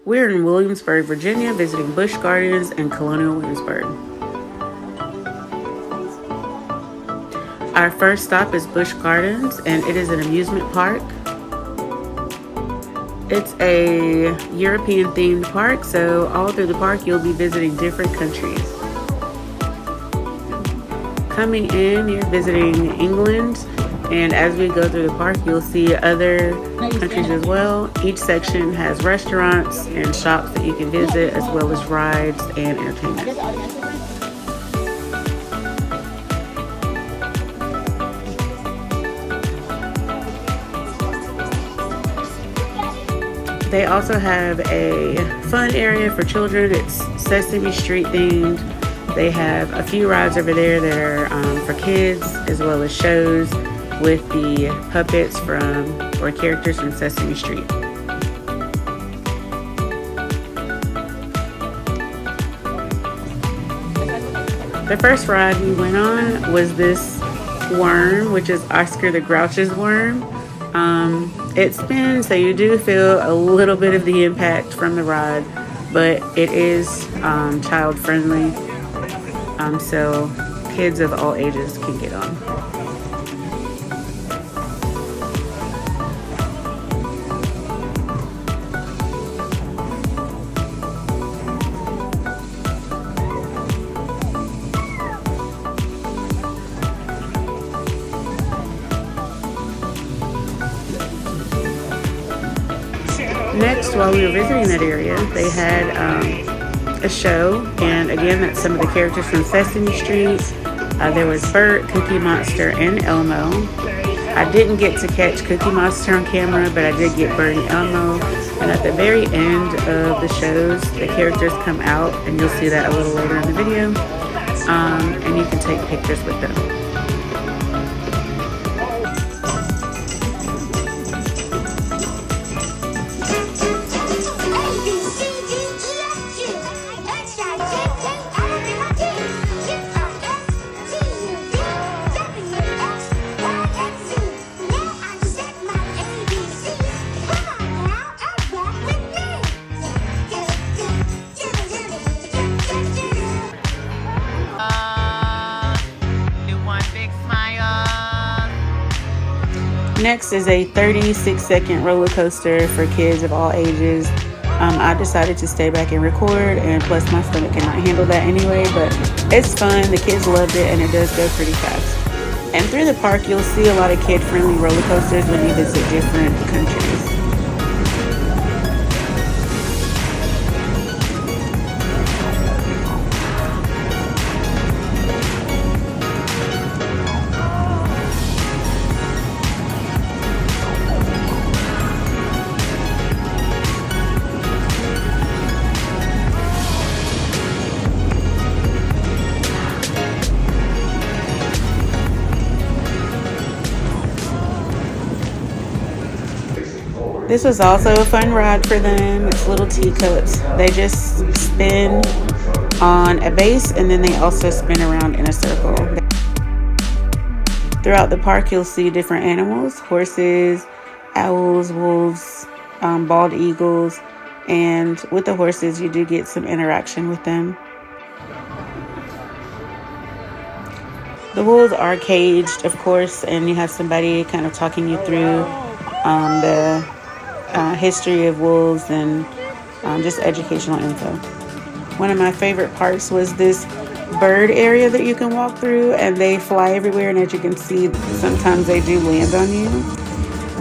We're in Williamsburg, Virginia, visiting Busch Gardens and Colonial Williamsburg. Our first stop is Busch Gardens, and it is an amusement park. It's a European themed park, so all through the park you'll be visiting different countries. Coming in, you're visiting England, and as we go through the park you'll see other countries as well. Each section has restaurants and shops that you can visit, as well as rides and entertainment. They also have a fun area for children. It's Sesame Street themed. They have a few rides over there that are for kids, as well as shows with the puppets or characters from Sesame Street. The first ride we went on was this worm, which is Oscar the Grouch's worm. It spins, so you do feel a little bit of the impact from the ride, but it is child friendly, so kids of all ages can get on. Next, while we were visiting that area, they had a show, and again, that's some of the characters from Sesame Street. There was Bert, Cookie Monster, and Elmo. I didn't get to catch Cookie Monster on camera, but I did get Bert and Elmo. And at the very end of the shows, the characters come out, and you'll see that a little later in the video, and you can take pictures with them. Next is a 36-second roller coaster for kids of all ages. I decided to stay back and record, and plus my stomach cannot handle that anyway, but it's fun. The kids loved it, and it does go pretty fast. And through the park, you'll see a lot of kid-friendly roller coasters when you visit different countries. This was also a fun ride for them. It's little teacups. They just spin on a base, and then they also spin around in a circle. Throughout the park, you'll see different animals: horses, owls, wolves, bald eagles, and with the horses, you do get some interaction with them. The wolves are caged, of course, and you have somebody kind of talking you through the history of wolves and just educational info. One of my favorite parts was this bird area that you can walk through, and they fly everywhere, and as you can see, sometimes they do land on you.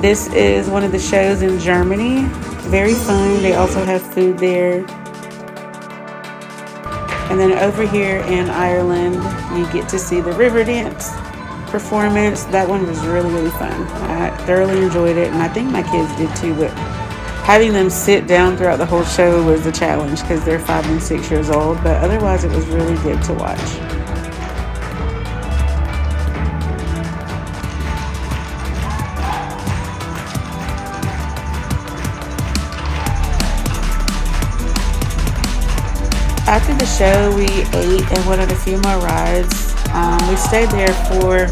This is one of the shows in Germany. Very fun. They also have food there. And then over here in Ireland, you get to see the river dance performance. That one was really, really fun. I thoroughly enjoyed it, and I think my kids did too, but having them sit down throughout the whole show was a challenge because they're 5 and 6 years old, but otherwise it was really good to watch. After the show, we ate and went on a few more rides. We stayed there for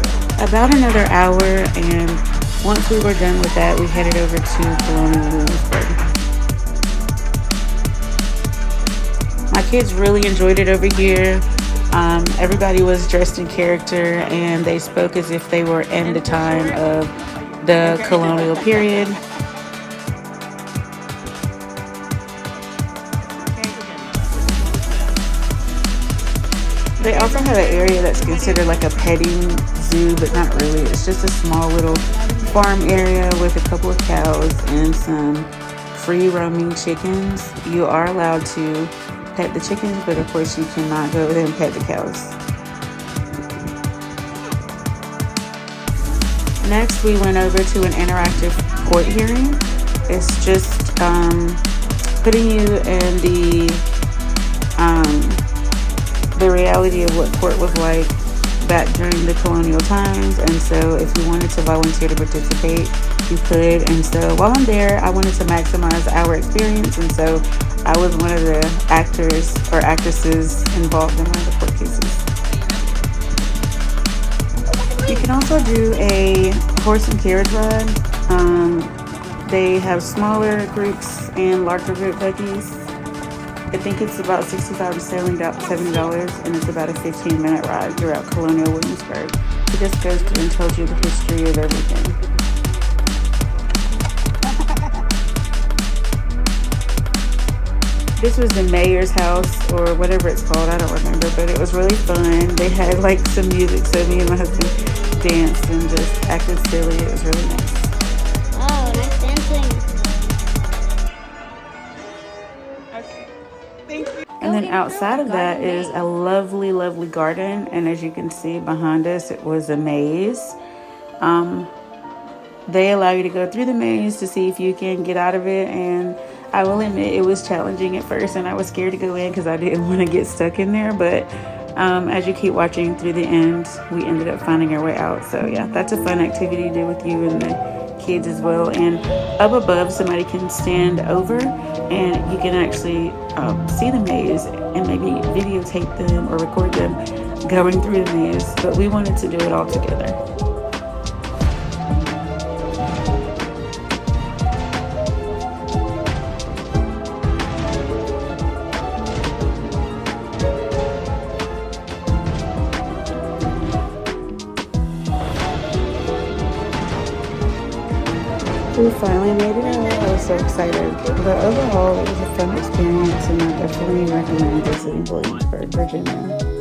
about another hour, and once we were done with that, we headed over to Colonial Williamsburg. kids really enjoyed it over here. Everybody was dressed in character and they spoke as if they were in the time of the colonial period. They also have an area that's considered like a petting zoo, but not really. It's just a small little farm area with a couple of cows and some free roaming chickens. You are allowed to pet the chickens, but of course you cannot go over there and pet the cows. Next, we went over to an interactive court hearing. It's just putting you in the reality of what court was like back during the colonial times. And so if you wanted to volunteer to participate, you could. And so while I'm there, I wanted to maximize our experience, and so I was one of the actors or actresses involved in one of the court cases. You can also do a horse and carriage ride. They have smaller groups and larger group buggies. I think it's about $65 to $70, and it's about a 15-minute ride throughout Colonial, Williamsburg. It just goes through and tells you the history of everything. This was the mayor's house, or whatever it's called, I don't remember, but it was really fun. They had like some music, so me and my husband danced and just acted silly. It was really nice. Oh, nice dancing. And then outside of that is a lovely, lovely garden. And as you can see behind us, it was a maze. They allow you to go through the maze to see if you can get out of it. And I will admit it was challenging at first, and I was scared to go in because I didn't want to get stuck in there. But as you keep watching through the end, we ended up finding our way out. So yeah, that's a fun activity to do with you and the kids as well. And up above, somebody can stand over and you can actually see the maze and maybe videotape them or record them going through the maze. But we wanted to do it all together. We finally made it out. I was so excited. But overall, it was a fun experience, and I definitely recommend visiting Williamsburg, Virginia.